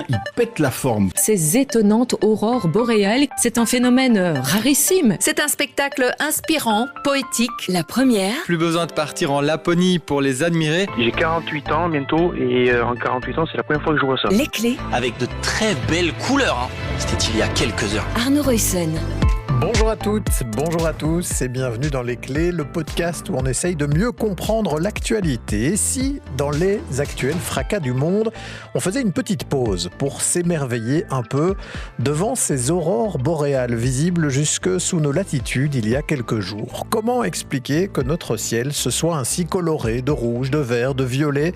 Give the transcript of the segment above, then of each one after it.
il pète la forme. Ces étonnantes aurores boréales, c'est un phénomène rarissime. C'est un spectacle inspirant, poétique. La première. Plus besoin de partir en Laponie pour les admirer. J'ai 48 ans bientôt et en 48 ans, c'est la première fois que je vois ça. Les clés. Avec de très belles couleurs. C'était il y a quelques heures. Arnaud Ruyssen. Bonjour à toutes, bonjour à tous et bienvenue dans Les Clés, le podcast où on essaye de mieux comprendre l'actualité. Et si, dans les actuels fracas du monde, on faisait une petite pause pour s'émerveiller un peu devant ces aurores boréales visibles jusque sous nos latitudes il y a quelques jours. Comment expliquer que notre ciel se soit ainsi coloré de rouge, de vert, de violet ?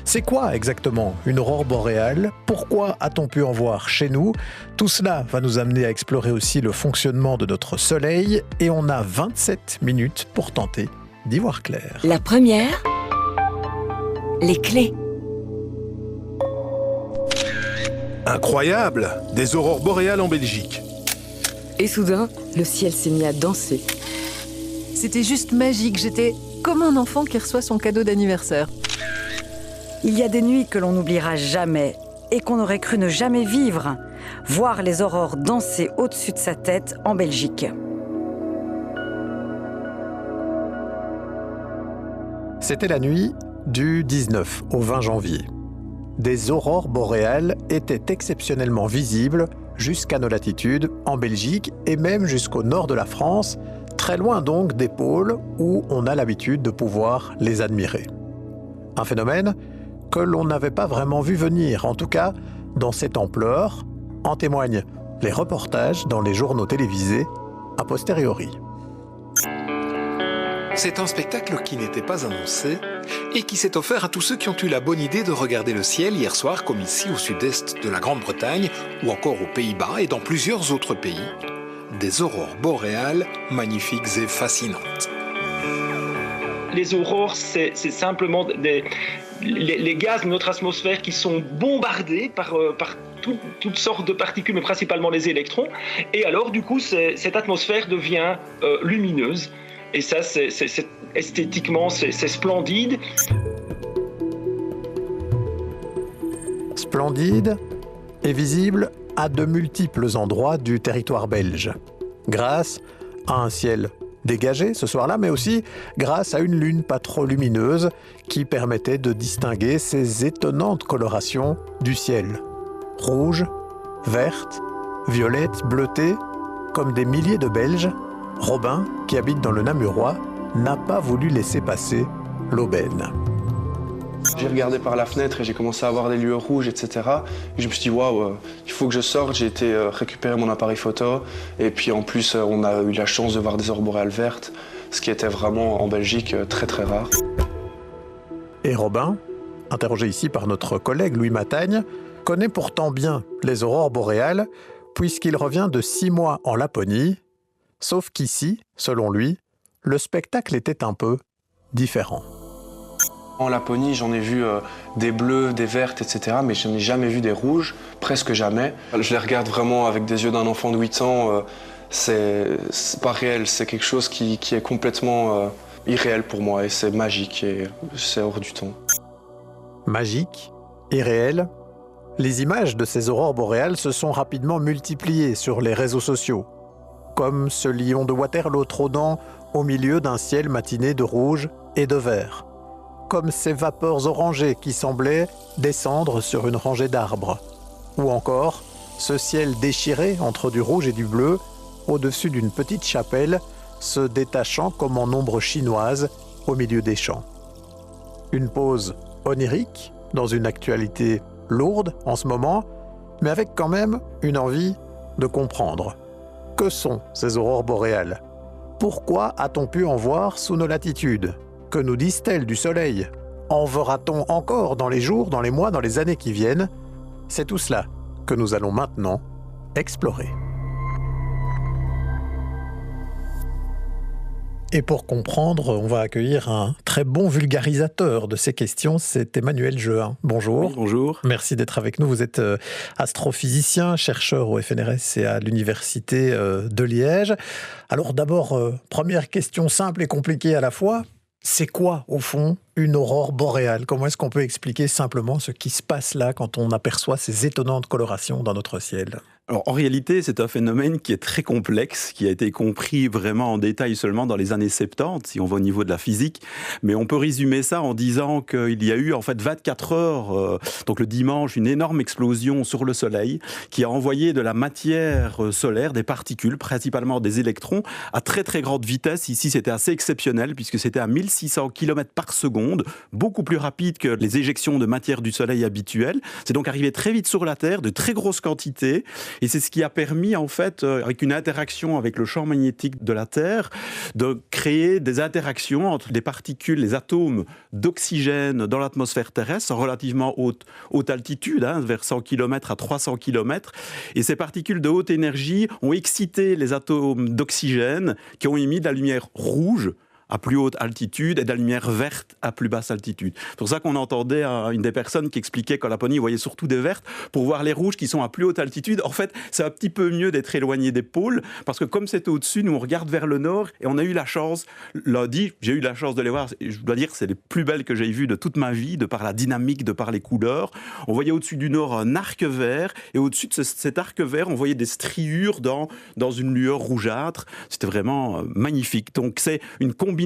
C'est quoi exactement une aurore boréale ? Pourquoi a-t-on pu en voir chez nous ? Tout cela va nous amener à explorer aussi le fonctionnement de notre soleil et on a 27 minutes pour tenter d'y voir clair. La première. Les clés. Incroyable! Des aurores boréales en Belgique. Et soudain, le ciel s'est mis à danser. C'était juste magique, j'étais comme un enfant qui reçoit son cadeau d'anniversaire. Il y a des nuits que l'on n'oubliera jamais et qu'on aurait cru ne jamais vivre. Voir les aurores danser au-dessus de sa tête en Belgique. C'était la nuit du 19 au 20 janvier. Des aurores boréales étaient exceptionnellement visibles jusqu'à nos latitudes, en Belgique et même jusqu'au nord de la France, très loin donc des pôles où on a l'habitude de pouvoir les admirer. Un phénomène que l'on n'avait pas vraiment vu venir, en tout cas dans cette ampleur, en témoignent les reportages dans les journaux télévisés a posteriori. C'est un spectacle qui n'était pas annoncé et qui s'est offert à tous ceux qui ont eu la bonne idée de regarder le ciel hier soir, comme ici au sud-est de la Grande-Bretagne ou encore aux Pays-Bas et dans plusieurs autres pays. Des aurores boréales magnifiques et fascinantes. Les aurores, c'est simplement les gaz de notre atmosphère qui sont bombardés par toutes sortes de particules, mais principalement les électrons. Et alors, du coup, cette atmosphère devient lumineuse. Et ça, esthétiquement, c'est splendide. Splendide et visible à de multiples endroits du territoire belge. Grâce à un ciel dégagé ce soir-là, mais aussi grâce à une lune pas trop lumineuse qui permettait de distinguer ces étonnantes colorations du ciel. Rouge, verte, violette, bleutée, comme des milliers de Belges, Robin, qui habite dans le Namurois, n'a pas voulu laisser passer l'aubaine. J'ai regardé par la fenêtre et j'ai commencé à voir des lueurs rouges, etc. Et je me suis dit, waouh, il faut que je sorte. J'ai été récupérer mon appareil photo. Et puis en plus, on a eu la chance de voir des aurores boréales vertes, ce qui était vraiment en Belgique très très rare. Et Robin, interrogé ici par notre collègue Louis Matagne, connaît pourtant bien les aurores boréales, puisqu'il revient de 6 mois en Laponie. Sauf qu'ici, selon lui, le spectacle était un peu différent. En Laponie, j'en ai vu des bleus, des vertes, etc. Mais je n'ai jamais vu des rouges, presque jamais. Je les regarde vraiment avec des yeux d'un enfant de 8 ans. C'est pas réel, c'est quelque chose qui est complètement irréel pour moi. Et c'est magique et c'est hors du temps. Magique, irréel, les images de ces aurores boréales se sont rapidement multipliées sur les réseaux sociaux. Comme ce lion de Waterloo trônant au milieu d'un ciel matiné de rouge et de vert. Comme ces vapeurs orangées qui semblaient descendre sur une rangée d'arbres. Ou encore, ce ciel déchiré entre du rouge et du bleu, au-dessus d'une petite chapelle, se détachant comme en ombre chinoise au milieu des champs. Une pause onirique, dans une actualité lourde en ce moment, mais avec quand même une envie de comprendre. Que sont ces aurores boréales ? Pourquoi a-t-on pu en voir sous nos latitudes ? Que nous disent-elles du soleil ? En verra-t-on encore dans les jours, dans les mois, dans les années qui viennent ? C'est tout cela que nous allons maintenant explorer. Et pour comprendre, on va accueillir un très bon vulgarisateur de ces questions, c'est Emmanuel Jehan. Bonjour. Oui, bonjour. Merci d'être avec nous. Vous êtes astrophysicien, chercheur au FNRS et à l'Université de Liège. Alors d'abord, première question simple et compliquée à la fois. C'est quoi, au fond, une aurore boréale? Comment est-ce qu'on peut expliquer simplement ce qui se passe là quand on aperçoit ces étonnantes colorations dans notre ciel? Alors, en réalité, c'est un phénomène qui est très complexe, qui a été compris vraiment en détail seulement dans les années 70, si on va au niveau de la physique. Mais on peut résumer ça en disant qu'il y a eu en fait 24 heures, donc le dimanche, une énorme explosion sur le Soleil qui a envoyé de la matière solaire, des particules, principalement des électrons, à très très grande vitesse. Ici, c'était assez exceptionnel puisque c'était à 1600 km par seconde, beaucoup plus rapide que les éjections de matière du Soleil habituelles. C'est donc arrivé très vite sur la Terre, de très grosses quantités. Et c'est ce qui a permis, en fait, avec une interaction avec le champ magnétique de la Terre, de créer des interactions entre les particules, les atomes d'oxygène dans l'atmosphère terrestre, en relativement haute altitude, vers 100 km à 300 km. Et ces particules de haute énergie ont excité les atomes d'oxygène qui ont émis de la lumière rouge à plus haute altitude et de la lumière verte à plus basse altitude. C'est pour ça qu'on entendait une des personnes qui expliquait qu'en Laponie, ils voyaient surtout des vertes pour voir les rouges qui sont à plus haute altitude. En fait, c'est un petit peu mieux d'être éloigné des pôles parce que comme c'est au-dessus, nous on regarde vers le nord et on a eu la chance, lundi, j'ai eu la chance de les voir. Et je dois dire que c'est les plus belles que j'ai vues de toute ma vie, de par la dynamique, de par les couleurs. On voyait au-dessus du nord un arc vert et au-dessus de cet arc vert, on voyait des striures dans une lueur rougeâtre. C'était vraiment magnifique. Donc c'est une combinaison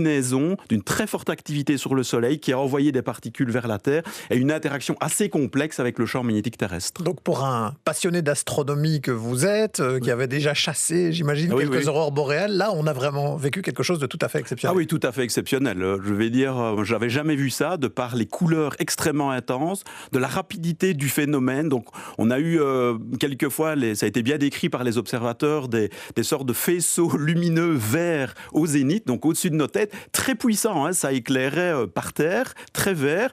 d'une très forte activité sur le Soleil qui a envoyé des particules vers la Terre et une interaction assez complexe avec le champ magnétique terrestre. Donc pour un passionné d'astronomie que vous êtes, qui avait déjà chassé, j'imagine, quelques aurores boréales, là on a vraiment vécu quelque chose de tout à fait exceptionnel. Ah oui, tout à fait exceptionnel. Je vais dire, j'avais jamais vu ça de par les couleurs extrêmement intenses, de la rapidité du phénomène. Donc on a eu quelquefois, ça a été bien décrit par les observateurs, des sortes de faisceaux lumineux verts au zénith, donc au-dessus de nos têtes, très puissant, ça éclairait par terre, très vert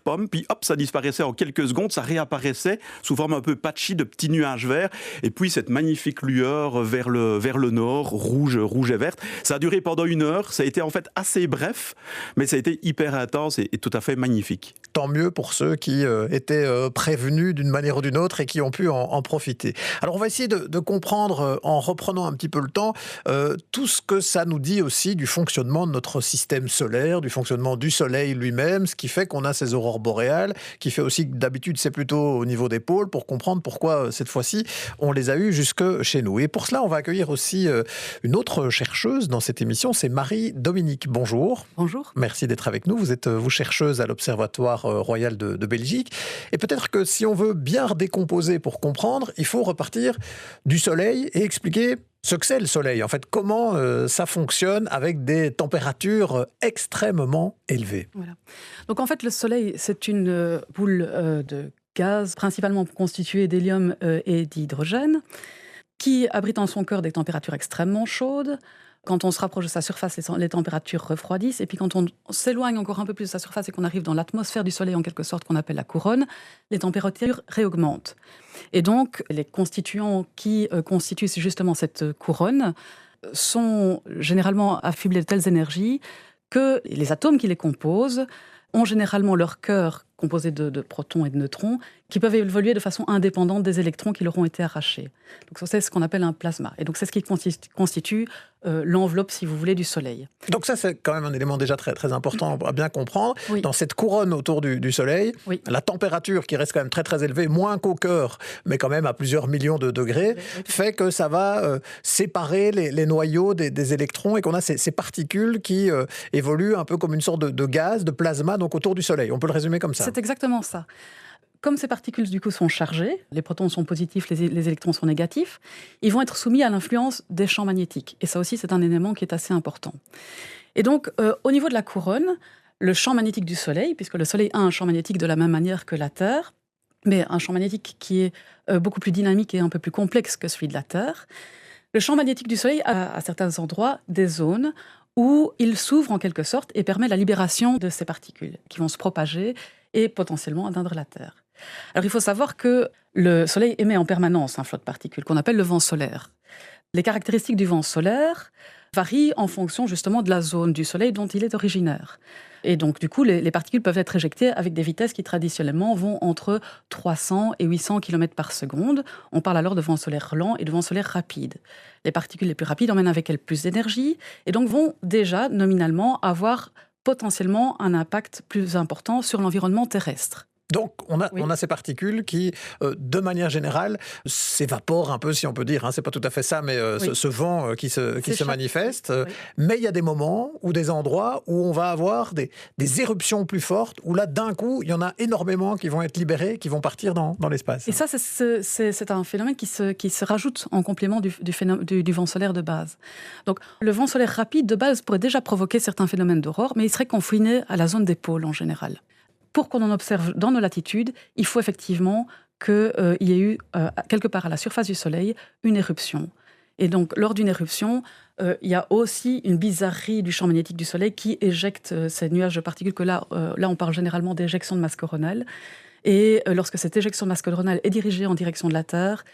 pomme, puis hop, ça disparaissait en quelques secondes, ça réapparaissait sous forme un peu patchy de petits nuages verts, et puis cette magnifique lueur vers le nord, rouge et verte. Ça a duré pendant 1 heure, ça a été en fait assez bref, mais ça a été hyper intense et tout à fait magnifique. Tant mieux pour ceux qui étaient prévenus d'une manière ou d'une autre et qui ont pu en profiter. Alors on va essayer de comprendre, en reprenant un petit peu le temps, tout ce que ça nous dit aussi du fonctionnement de notre système solaire, du fonctionnement du Soleil lui-même, ce qui fait qu'on a ces aurores boréales, qui fait aussi que d'habitude c'est plutôt au niveau des pôles, pour comprendre pourquoi cette fois-ci on les a eues jusque chez nous. Et pour cela on va accueillir aussi une autre chercheuse dans cette émission, c'est Marie-Dominique. Bonjour. Bonjour. Merci d'être avec nous. Vous êtes chercheuse à l'Observatoire royal de Belgique. Et peut-être que si on veut bien redécomposer pour comprendre, il faut repartir du Soleil et expliquer ce que c'est le Soleil. En fait, comment ça fonctionne avec des températures extrêmement élevées. Voilà. Donc en fait, le Soleil, c'est une boule de gaz principalement constituée d'hélium et d'hydrogène qui abrite en son cœur des températures extrêmement chaudes. Quand on se rapproche de sa surface, les températures refroidissent. Et puis quand on s'éloigne encore un peu plus de sa surface et qu'on arrive dans l'atmosphère du Soleil, en quelque sorte, qu'on appelle la couronne, les températures réaugmentent. Et donc, les constituants qui constituent justement cette couronne sont généralement affublés de telles énergies que les atomes qui les composent ont généralement leur cœur composé de protons et de neutrons qui peuvent évoluer de façon indépendante des électrons qui leur ont été arrachés. Donc ça, c'est ce qu'on appelle un plasma. Et donc c'est ce qui constitue l'enveloppe, si vous voulez, du Soleil. Donc ça, c'est quand même un élément déjà très, très important à bien comprendre. Oui. Dans cette couronne autour du Soleil, oui, la température qui reste quand même très, très élevée, moins qu'au cœur, mais quand même à plusieurs millions de degrés, fait que ça va séparer les noyaux des électrons et qu'on a ces particules qui évoluent un peu comme une sorte de gaz, de plasma, donc autour du Soleil. On peut le résumer comme ça. C'est exactement ça. Comme ces particules, du coup, sont chargées, les protons sont positifs, les électrons sont négatifs, ils vont être soumis à l'influence des champs magnétiques. Et ça aussi, c'est un élément qui est assez important. Et donc, au niveau de la couronne, le champ magnétique du Soleil, puisque le Soleil a un champ magnétique de la même manière que la Terre, mais un champ magnétique qui est beaucoup plus dynamique et un peu plus complexe que celui de la Terre, le champ magnétique du Soleil a à certains endroits des zones où il s'ouvre en quelque sorte et permet la libération de ces particules qui vont se propager et potentiellement atteindre la Terre. Alors il faut savoir que le Soleil émet en permanence un flot de particules qu'on appelle le vent solaire. Les caractéristiques du vent solaire varient en fonction justement de la zone du Soleil dont il est originaire. Et donc du coup, les particules peuvent être éjectées avec des vitesses qui traditionnellement vont entre 300 et 800 km par seconde. On parle alors de vent solaire lent et de vent solaire rapide. Les particules les plus rapides emmènent avec elles plus d'énergie et donc vont déjà nominalement avoir potentiellement un impact plus important sur l'environnement terrestre. Donc, on a ces particules qui, de manière générale, s'évaporent un peu, si on peut dire. C'est pas tout à fait ça, mais ce vent qui se manifeste. Mais il y a des moments ou des endroits où on va avoir des éruptions plus fortes, où là, d'un coup, il y en a énormément qui vont être libérés, qui vont partir dans l'espace. Et ça, c'est un phénomène qui se rajoute en complément du vent solaire de base. Donc, le vent solaire rapide, de base, pourrait déjà provoquer certains phénomènes d'aurore, mais il serait confiné à la zone des pôles en général. Pour qu'on en observe dans nos latitudes, il faut effectivement qu'il y ait eu, quelque part à la surface du Soleil, une éruption. Et donc, lors d'une éruption, il y a aussi une bizarrerie du champ magnétique du Soleil qui éjecte ces nuages de particules que là, on parle généralement d'éjection de masse coronale. Et lorsque cette éjection de masse coronale est dirigée en direction de la Terre,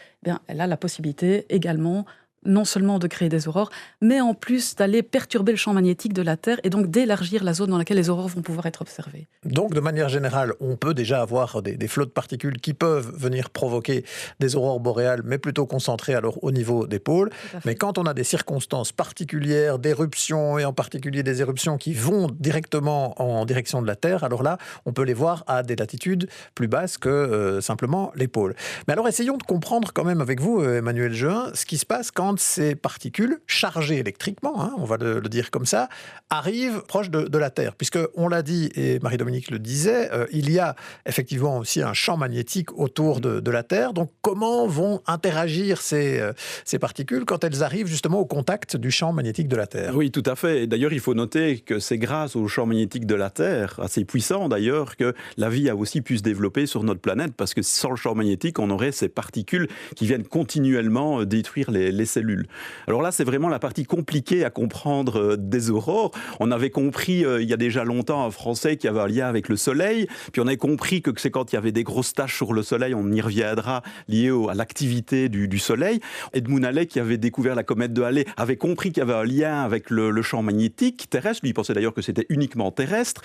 elle a la possibilité également non seulement de créer des aurores, mais en plus d'aller perturber le champ magnétique de la Terre et donc d'élargir la zone dans laquelle les aurores vont pouvoir être observées. Donc, de manière générale, on peut déjà avoir des flots de particules qui peuvent venir provoquer des aurores boréales, mais plutôt concentrées alors au niveau des pôles. Mais quand on a des circonstances particulières d'éruptions, et en particulier des éruptions qui vont directement en direction de la Terre, alors là, on peut les voir à des latitudes plus basses que simplement les pôles. Mais alors, essayons de comprendre quand même avec vous, Emmanuel Jehin, ce qui se passe quand ces particules chargées électriquement, on va le dire comme ça, arrivent proche de la Terre. Puisque, on l'a dit, et Marie-Dominique le disait, il y a effectivement aussi un champ magnétique autour de la Terre. Donc, comment vont interagir ces particules quand elles arrivent justement au contact du champ magnétique de la Terre ? Oui, tout à fait. Et d'ailleurs, il faut noter que c'est grâce au champ magnétique de la Terre, assez puissant d'ailleurs, que la vie a aussi pu se développer sur notre planète, parce que sans le champ magnétique, on aurait ces particules qui viennent continuellement détruire les cellules. Alors là, c'est vraiment la partie compliquée à comprendre des aurores. On avait compris il y a déjà longtemps en français qu'il y avait un lien avec le Soleil, puis on avait compris que c'est quand il y avait des grosses taches sur le Soleil, on y reviendra, liées à l'activité du Soleil. Edmund Halley, qui avait découvert la comète de Halley, avait compris qu'il y avait un lien avec le champ magnétique terrestre. Lui, il pensait d'ailleurs que c'était uniquement terrestre.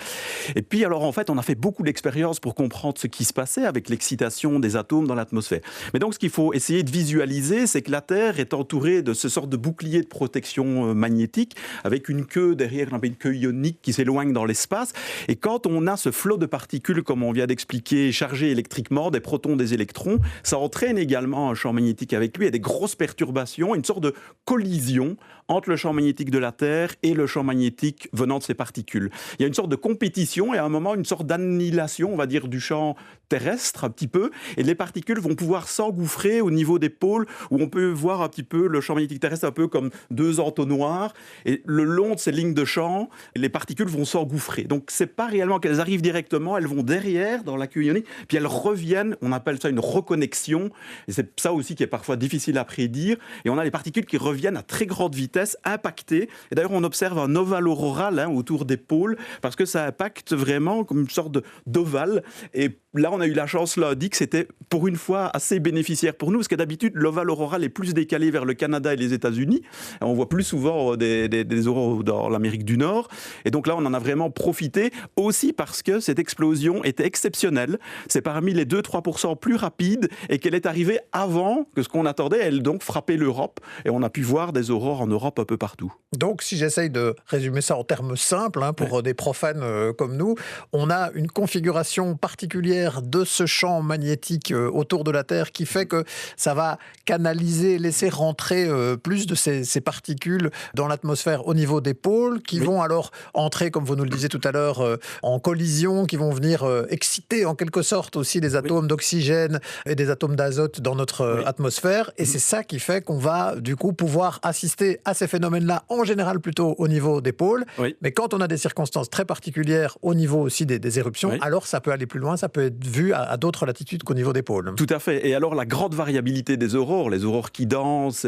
Et puis alors, en fait, on a fait beaucoup d'expériences pour comprendre ce qui se passait avec l'excitation des atomes dans l'atmosphère. Mais donc, ce qu'il faut essayer de visualiser, c'est que la Terre est entourée de ce sorte de bouclier de protection magnétique avec une queue derrière, une queue ionique qui s'éloigne dans l'espace. Et quand on a ce flot de particules, comme on vient d'expliquer, chargées électriquement, des protons, des électrons, ça entraîne également un champ magnétique avec lui et des grosses perturbations, une sorte de collision entre le champ magnétique de la Terre et le champ magnétique venant de ces particules. Il y a une sorte de compétition et à un moment une sorte d'annihilation, on va dire, du champ terrestre un petit peu, et les particules vont pouvoir s'engouffrer au niveau des pôles où on peut voir un petit peu le champ magnétique terrestre un peu comme deux entonnoirs, et le long de ces lignes de champ, les particules vont s'engouffrer. Donc c'est pas réellement qu'elles arrivent directement, elles vont derrière dans la queue ionique, puis elles reviennent, on appelle ça une reconnexion, et c'est ça aussi qui est parfois difficile à prédire, et on a les particules qui reviennent à très grande vitesse, impactées, et d'ailleurs on observe un ovale auroral autour des pôles, parce que ça impacte vraiment comme une sorte d'ovale, et là on a eu la chance lundi que c'était pour une fois assez bénéficiaire pour nous, parce que d'habitude l'ovale auroral est plus décalé vers le Canada et les États-Unis. On voit plus souvent des aurores dans l'Amérique du Nord. Et donc là, on en a vraiment profité aussi parce que cette explosion était exceptionnelle. C'est parmi les 2-3% plus rapides et qu'elle est arrivée avant que ce qu'on attendait. Elle donc frappait l'Europe et on a pu voir des aurores en Europe un peu partout. Donc, si j'essaye de résumer ça en termes simples, pour des profanes comme nous, on a une configuration particulière de ce champ magnétique autour de la Terre qui fait que ça va canaliser, laisser rentrer plus de ces particules dans l'atmosphère au niveau des pôles qui vont alors entrer, comme vous nous le disiez tout à l'heure, en collision, qui vont venir exciter en quelque sorte aussi des atomes d'oxygène et des atomes d'azote dans notre atmosphère. Et c'est ça qui fait qu'on va du coup pouvoir assister à ces phénomènes-là en général plutôt au niveau des pôles. Mais quand on a des circonstances très particulières au niveau aussi des éruptions, alors ça peut aller plus loin, ça peut être vu à d'autres latitudes qu'au niveau des pôles. Tout à fait. Et alors la grande variabilité des aurores, les aurores qui dansent,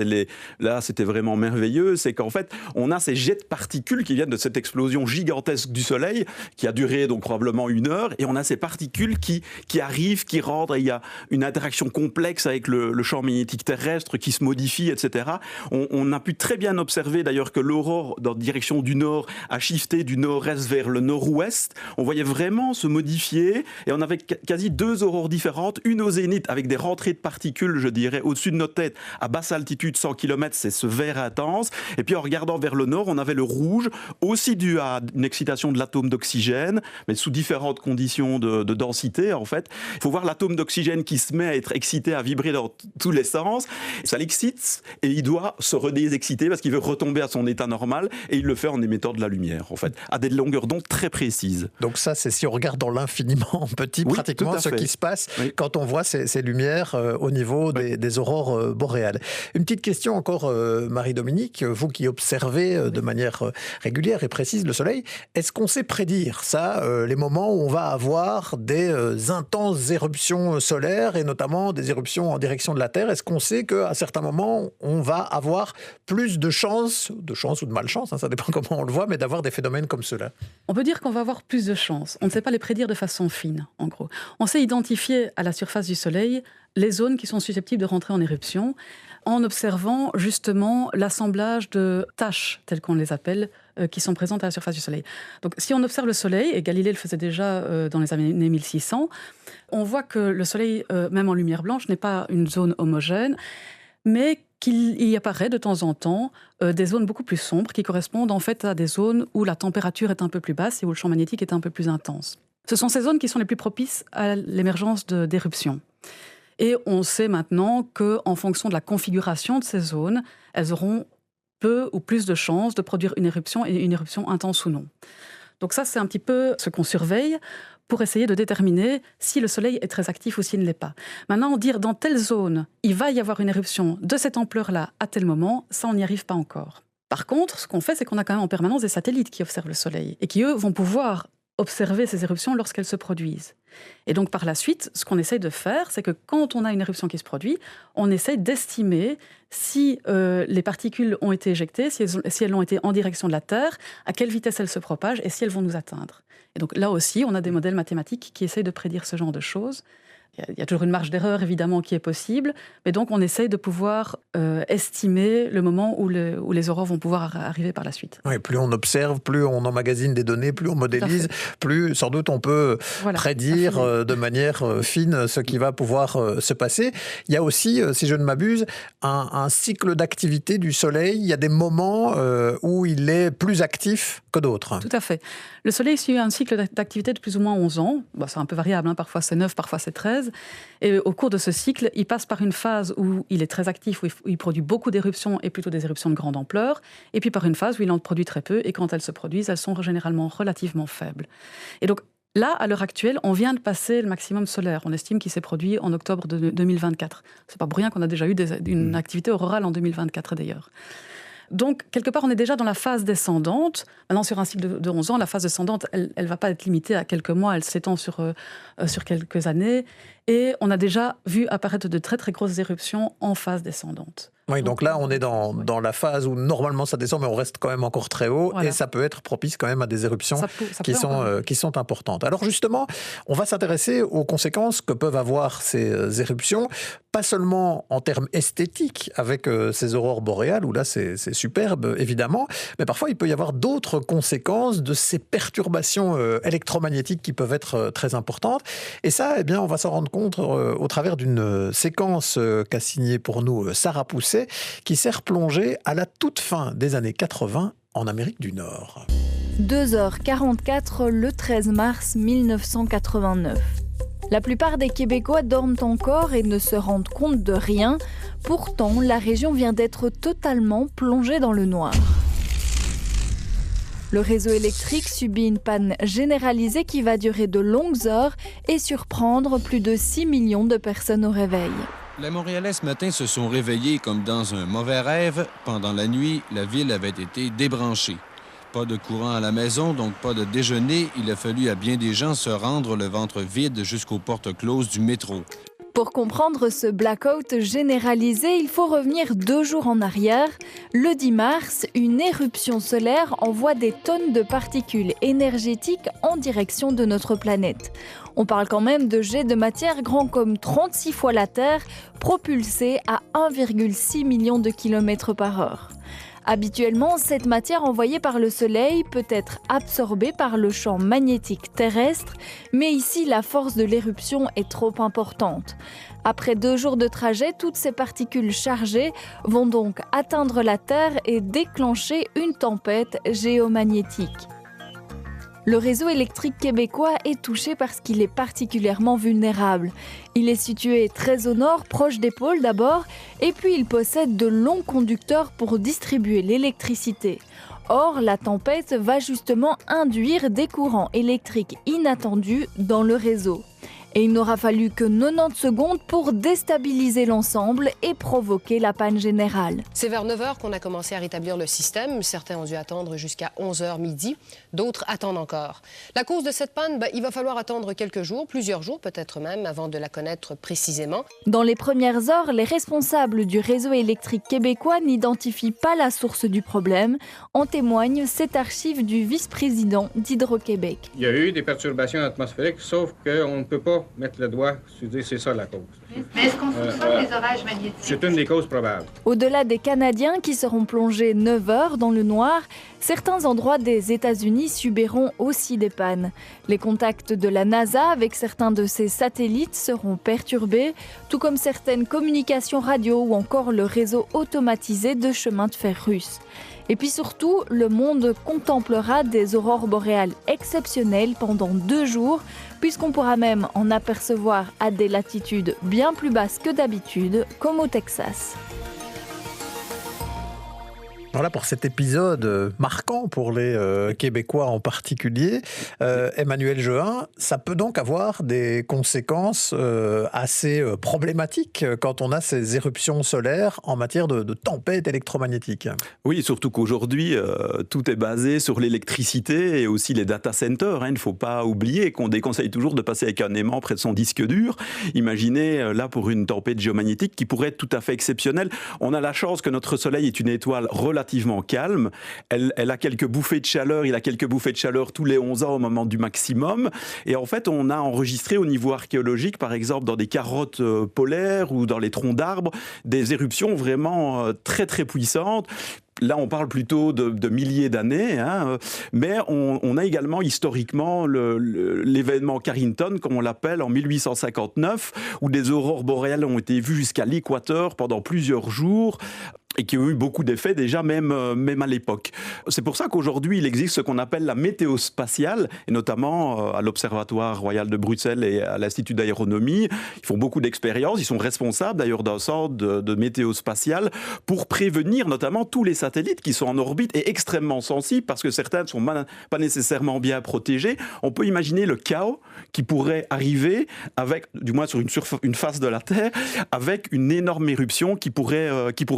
là c'était vraiment merveilleux, c'est qu'en fait on a ces jets de particules qui viennent de cette explosion gigantesque du Soleil qui a duré donc probablement 1 heure, et on a ces particules qui arrivent, qui rentrent, et il y a une interaction complexe avec le champ magnétique terrestre qui se modifie, etc. On a pu très bien bien observé d'ailleurs que l'aurore dans direction du nord a shifté du nord-est vers le nord-ouest. On voyait vraiment se modifier et on avait quasi 2 aurores différentes, une au zénith avec des rentrées de particules, je dirais, au-dessus de notre tête, à basse altitude, 100 km, c'est ce vert intense. Et puis en regardant vers le nord, on avait le rouge, aussi dû à une excitation de l'atome d'oxygène, mais sous différentes conditions de densité en fait. Il faut voir l'atome d'oxygène qui se met à être excité, à vibrer dans tous les sens. Ça l'excite et il doit se redésexciter parce qu'il veut retomber à son état normal et il le fait en émettant de la lumière en fait, à des longueurs d'onde très précises. Donc ça, c'est si on regarde dans l'infiniment petit, pratiquement ce qui se passe quand on voit ces lumières au niveau des aurores boréales. Une petite question encore, Marie-Dominique, vous qui observez de manière régulière et précise le soleil, est-ce qu'on sait prédire ça, les moments où on va avoir des intenses éruptions solaires et notamment des éruptions en direction de la Terre? Est-ce qu'on sait qu'à certains moments, on va avoir plus de chance ou de malchance, ça dépend comment on le voit, mais d'avoir des phénomènes comme ceux-là? On peut dire qu'on va avoir plus de chance. On ne sait pas les prédire de façon fine, en gros. On sait identifier à la surface du Soleil les zones qui sont susceptibles de rentrer en éruption en observant justement l'assemblage de taches, telles qu'on les appelle, qui sont présentes à la surface du Soleil. Donc si on observe le Soleil, et Galilée le faisait déjà dans les années 1600, on voit que le Soleil, même en lumière blanche, n'est pas une zone homogène, mais qu'il y apparaît de temps en temps des zones beaucoup plus sombres qui correspondent en fait à des zones où la température est un peu plus basse et où le champ magnétique est un peu plus intense. Ce sont ces zones qui sont les plus propices à l'émergence d'éruptions. Et on sait maintenant qu'en fonction de la configuration de ces zones, elles auront peu ou plus de chances de produire une éruption, et une éruption intense ou non. Donc ça, c'est un petit peu ce qu'on surveille pour essayer de déterminer si le Soleil est très actif ou s'il ne l'est pas. Maintenant, dire dans telle zone, il va y avoir une éruption de cette ampleur-là à tel moment, ça, on n'y arrive pas encore. Par contre, ce qu'on fait, c'est qu'on a quand même en permanence des satellites qui observent le Soleil et qui, eux, vont pouvoir observer ces éruptions lorsqu'elles se produisent. Et donc, par la suite, ce qu'on essaye de faire, c'est que quand on a une éruption qui se produit, on essaye d'estimer si les particules ont été éjectées, si elles ont été en direction de la Terre, à quelle vitesse elles se propagent et si elles vont nous atteindre. Et donc là aussi, on a des modèles mathématiques qui essayent de prédire ce genre de choses. Il y a toujours une marge d'erreur, évidemment, qui est possible. Mais donc, on essaye de pouvoir estimer le moment où les aurores vont pouvoir arriver par la suite. Oui, plus on observe, plus on emmagasine des données, plus on modélise, plus sans doute on peut prédire de manière fine ce qui va pouvoir se passer. Il y a aussi, si je ne m'abuse, un cycle d'activité du Soleil. Il y a des moments où il est plus actif que d'autres. Tout à fait. Le Soleil suit un cycle d'activité de plus ou moins 11 ans. Bon, c'est un peu variable, hein. Parfois c'est 9, parfois c'est 13. Et au cours de ce cycle, il passe par une phase où il est très actif, où il produit beaucoup d'éruptions et plutôt des éruptions de grande ampleur, et puis par une phase où il en produit très peu, et quand elles se produisent, elles sont généralement relativement faibles. Et donc là, à l'heure actuelle, on vient de passer le maximum solaire. On estime qu'il s'est produit en octobre de 2024. C'est pas pour rien qu'on a déjà eu une activité aurorale en 2024 d'ailleurs. Donc, quelque part, on est déjà dans la phase descendante. Maintenant, sur un cycle de 11 ans, la phase descendante, elle ne va pas être limitée à quelques mois, elle s'étend sur quelques années. Et on a déjà vu apparaître de très, très grosses éruptions en phase descendante. Oui, donc là, on est dans la phase où normalement ça descend, mais on reste quand même encore très haut. Voilà. Et ça peut être propice quand même à des éruptions qui sont importantes. Alors justement, on va s'intéresser aux conséquences que peuvent avoir ces éruptions, pas seulement en termes esthétiques, avec ces aurores boréales, où là c'est superbe, évidemment, mais parfois il peut y avoir d'autres conséquences de ces perturbations électromagnétiques qui peuvent être très importantes. Et ça, eh bien, on va s'en rendre compte au travers d'une séquence qu'a signée pour nous Sarah Pousset, qui s'est replongée à la toute fin des années 80 en Amérique du Nord. 2h44 le 13 mars 1989. La plupart des Québécois dorment encore et ne se rendent compte de rien. Pourtant, la région vient d'être totalement plongée dans le noir. Le réseau électrique subit une panne généralisée qui va durer de longues heures et surprendre plus de 6 millions de personnes au réveil. Les Montréalais ce matin se sont réveillés comme dans un mauvais rêve. Pendant la nuit, la ville avait été débranchée. Pas de courant à la maison, donc pas de déjeuner. Il a fallu à bien des gens se rendre le ventre vide jusqu'aux portes closes du métro. Pour comprendre ce blackout généralisé, il faut revenir 2 jours en arrière. Le 10 mars, une éruption solaire envoie des tonnes de particules énergétiques en direction de notre planète. On parle quand même de jets de matière grands comme 36 fois la Terre, propulsés à 1,6 million de kilomètres par heure. Habituellement, cette matière envoyée par le Soleil peut être absorbée par le champ magnétique terrestre, mais ici, la force de l'éruption est trop importante. Après 2 jours de trajet, toutes ces particules chargées vont donc atteindre la Terre et déclencher une tempête géomagnétique. Le réseau électrique québécois est touché parce qu'il est particulièrement vulnérable. Il est situé très au nord, proche des pôles d'abord, et puis il possède de longs conducteurs pour distribuer l'électricité. Or, la tempête va justement induire des courants électriques inattendus dans le réseau. Et il n'aura fallu que 90 secondes pour déstabiliser l'ensemble et provoquer la panne générale. C'est vers 9h qu'on a commencé à rétablir le système. Certains ont dû attendre jusqu'à 11h midi, d'autres attendent encore. La cause de cette panne, il va falloir attendre quelques jours, plusieurs jours peut-être même, avant de la connaître précisément. Dans les premières heures, les responsables du réseau électrique québécois n'identifient pas la source du problème. En témoigne cette archive du vice-président d'Hydro-Québec. Il y a eu des perturbations atmosphériques, sauf qu'on ne peut pas mettre le doigt sur dire c'est ça la cause. Mais est-ce qu'on soupçonne les orages magnétiques? C'est une des causes probables. Au-delà des Canadiens qui seront plongés 9 heures dans le noir, certains endroits des États-Unis subiront aussi des pannes. Les contacts de la NASA avec certains de ses satellites seront perturbés, tout comme certaines communications radio ou encore le réseau automatisé de chemin de fer russe. Et puis surtout, le monde contemplera des aurores boréales exceptionnelles pendant 2 jours, puisqu'on pourra même en apercevoir à des latitudes bien plus basses que d'habitude, comme au Texas. Voilà pour cet épisode marquant pour les Québécois en particulier. Emmanuel Jehan, ça peut donc avoir des conséquences assez problématiques quand on a ces éruptions solaires en matière de tempêtes électromagnétiques. Oui, surtout qu'aujourd'hui, tout est basé sur l'électricité et aussi les data centers. Il ne faut pas oublier qu'on déconseille toujours de passer avec un aimant près de son disque dur. Imaginez, là, pour une tempête géomagnétique qui pourrait être tout à fait exceptionnelle. On a la chance que notre Soleil est une étoile relativement calme. Elle a quelques bouffées de chaleur. Il a quelques bouffées de chaleur tous les 11 ans au moment du maximum. Et en fait, on a enregistré au niveau archéologique, par exemple, dans des carottes polaires ou dans les troncs d'arbres, des éruptions vraiment très, très puissantes. Là, on parle plutôt de milliers d'années, mais on a également historiquement l'événement Carrington, comme on l'appelle, en 1859, où des aurores boréales ont été vues jusqu'à l'équateur pendant plusieurs jours, et qui ont eu beaucoup d'effets déjà même à l'époque. C'est pour ça qu'aujourd'hui, il existe ce qu'on appelle la météo spatiale, et notamment à l'Observatoire royal de Bruxelles et à l'Institut d'aéronomie. Ils font beaucoup d'expériences, ils sont responsables d'ailleurs d'un centre de météo spatiale pour prévenir notamment tous les satellites qui sont en orbite et extrêmement sensibles parce que certains ne sont pas nécessairement bien protégés. On peut imaginer le chaos qui pourrait arriver avec, du moins sur une face de la Terre, avec une énorme éruption qui pourrait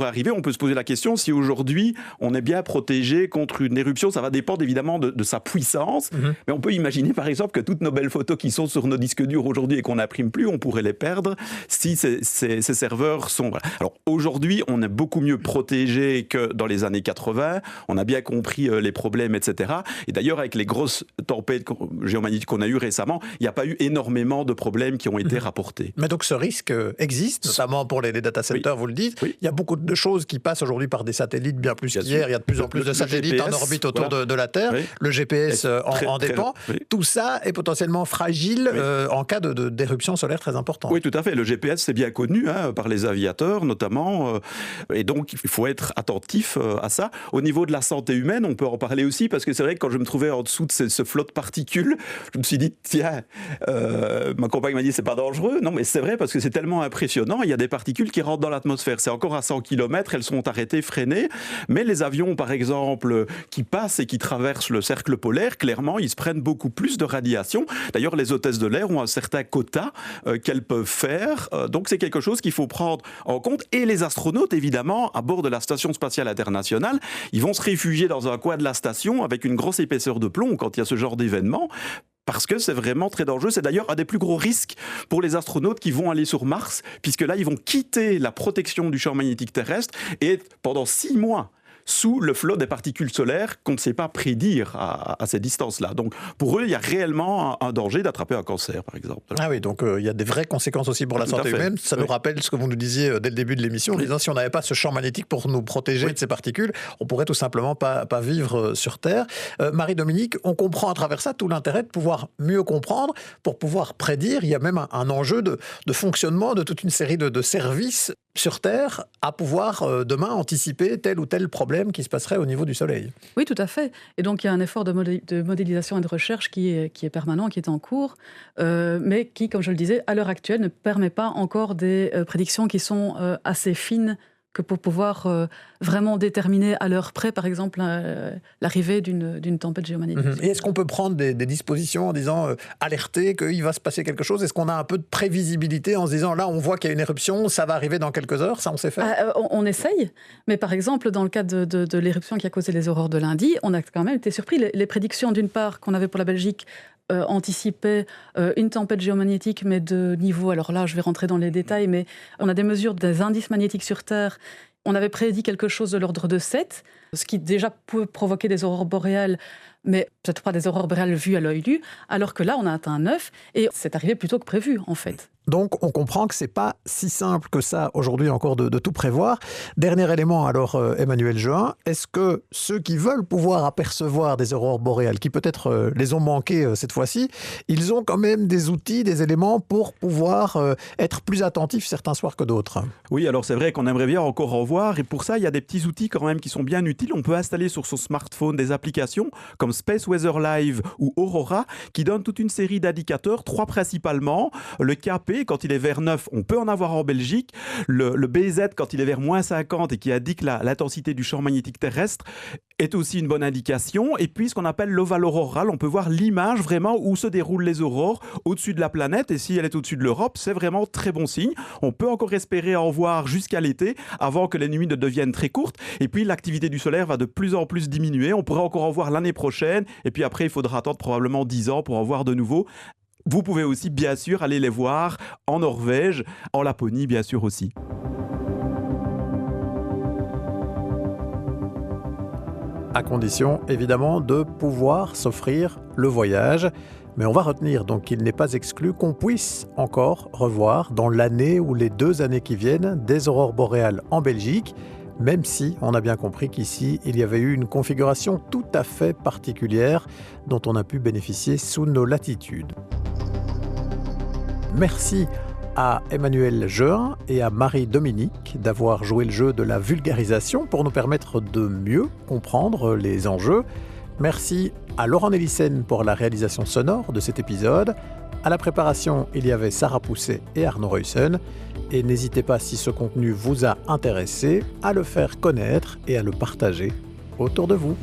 arriver. On peut se poser la question si aujourd'hui on est bien protégé contre une éruption. Ça va dépendre évidemment de sa puissance, mais on peut imaginer par exemple que toutes nos belles photos qui sont sur nos disques durs aujourd'hui et qu'on n'imprime plus, on pourrait les perdre si ces serveurs sont... Alors aujourd'hui, on est beaucoup mieux protégé que dans les années 80. On a bien compris les problèmes, etc. Et d'ailleurs, avec les grosses tempêtes géomagnétiques qu'on a eues récemment, il n'y a pas eu énormément de problèmes qui ont été rapportés. Mais donc ce risque existe, notamment pour les data centers, vous le dites. Il y a beaucoup de choses qui passent aujourd'hui par des satellites bien plus qu'hier. Il y a de plus en plus de satellites GPS, en orbite autour de la Terre. Oui. Le GPS en dépend. Tout ça est potentiellement fragile en cas d'éruption solaire très importante. Oui, tout à fait. Le GPS, c'est bien connu par les aviateurs notamment. Et donc, il faut être attentif à ça. Au niveau de la santé humaine, on peut en parler aussi parce que c'est vrai que quand je me trouvais en dessous de ce flot de particules, je me suis dit, tiens, ma compagne m'a dit, c'est pas dangereux. Non, mais c'est vrai parce que c'est tellement impressionnant. Il y a des particules qui rentrent dans l'atmosphère. C'est encore à 100 km, elles sont arrêtées, freinées. Mais les avions, par exemple, qui passent et qui traversent le cercle polaire, clairement, ils se prennent beaucoup plus de radiation. D'ailleurs, les hôtesses de l'air ont un certain quota qu'elles peuvent faire. Donc, c'est quelque chose qu'il faut prendre en compte. Et les astronautes, évidemment, à bord de la Station spatiale internationale, ils vont se réfugier dans un coin de la station avec une grosse épaisseur de plomb quand il y a ce genre d'événement. Parce que c'est vraiment très dangereux. C'est d'ailleurs un des plus gros risques pour les astronautes qui vont aller sur Mars, puisque là, ils vont quitter la protection du champ magnétique terrestre et pendant 6 mois sous le flot des particules solaires qu'on ne sait pas prédire à ces distances-là. Donc pour eux, il y a réellement un danger d'attraper un cancer, par exemple. Ah oui, donc il y a des vraies conséquences aussi pour la santé humaine. Ça nous rappelle ce que vous nous disiez dès le début de l'émission, en disant si on n'avait pas ce champ magnétique pour nous protéger de ces particules, on pourrait tout simplement pas vivre sur Terre. Marie-Dominique, on comprend à travers ça tout l'intérêt de pouvoir mieux comprendre, pour pouvoir prédire. Il y a même un enjeu de fonctionnement de toute une série de services sur Terre à pouvoir demain anticiper tel ou tel problème qui se passerait au niveau du Soleil. Oui, tout à fait. Et donc, il y a un effort de modélisation et de recherche qui est permanent, qui est en cours, mais qui, comme je le disais, à l'heure actuelle, ne permet pas encore des prédictions qui sont assez fines que pour pouvoir vraiment déterminer à l'heure près, par exemple, l'arrivée d'une tempête géomagnétique. Et est-ce qu'on peut prendre des dispositions en disant alerter qu'il va se passer quelque chose? Est-ce qu'on a un peu de prévisibilité en se disant là, on voit qu'il y a une éruption, ça va arriver dans quelques heures? Ça, on sait faire? On essaye, mais par exemple, dans le cas de l'éruption qui a causé les aurores de lundi, on a quand même été surpris. Les prédictions, d'une part, qu'on avait pour la Belgique, anticiper une tempête géomagnétique, mais de niveau, alors là je vais rentrer dans les détails, mais on a des mesures des indices magnétiques sur Terre. On avait prédit quelque chose de l'ordre de 7, ce qui déjà peut provoquer des aurores boréales, mais peut-être pas des aurores boréales vues à l'œil nu, alors que là on a atteint 9, et c'est arrivé plus tôt que prévu en fait. Donc on comprend que c'est pas si simple que ça aujourd'hui encore de tout prévoir. Dernier élément alors, Emmanuel Jehan, est-ce que ceux qui veulent pouvoir apercevoir des aurores boréales, qui peut-être les ont manquées cette fois-ci, ils ont quand même des outils, des éléments pour pouvoir être plus attentifs certains soirs que d'autres? Oui, alors c'est vrai qu'on aimerait bien encore en voir, et pour ça il y a des petits outils quand même qui sont bien utiles. On peut installer sur son smartphone des applications comme Space Weather Live ou Aurora qui donnent toute une série d'indicateurs, 3 principalement. Le KP, quand il est vers 9, on peut en avoir en Belgique. Le BZ, quand il est vers moins 50 et qui indique l'intensité du champ magnétique terrestre, est aussi une bonne indication. Et puis ce qu'on appelle l'ovale auroral, on peut voir l'image vraiment où se déroulent les aurores au-dessus de la planète. Et si elle est au-dessus de l'Europe, c'est vraiment très bon signe. On peut encore espérer en voir jusqu'à l'été, avant que les nuits ne deviennent très courtes. Et puis l'activité du solaire va de plus en plus diminuer. On pourrait encore en voir l'année prochaine. Et puis après, il faudra attendre probablement 10 ans pour en voir de nouveau. Vous pouvez aussi, bien sûr, aller les voir en Norvège, en Laponie, bien sûr aussi. À condition, évidemment, de pouvoir s'offrir le voyage. Mais on va retenir donc qu'il n'est pas exclu qu'on puisse encore revoir dans l'année ou les 2 années qui viennent des aurores boréales en Belgique, même si on a bien compris qu'ici, il y avait eu une configuration tout à fait particulière dont on a pu bénéficier sous nos latitudes. Merci à Emmanuel Jehan et à Marie-Dominique d'avoir joué le jeu de la vulgarisation pour nous permettre de mieux comprendre les enjeux. Merci à Laurent Nélissen pour la réalisation sonore de cet épisode. À la préparation, il y avait Sarah Pousset et Arnaud Ruyssen. Et n'hésitez pas, si ce contenu vous a intéressé, à le faire connaître et à le partager autour de vous.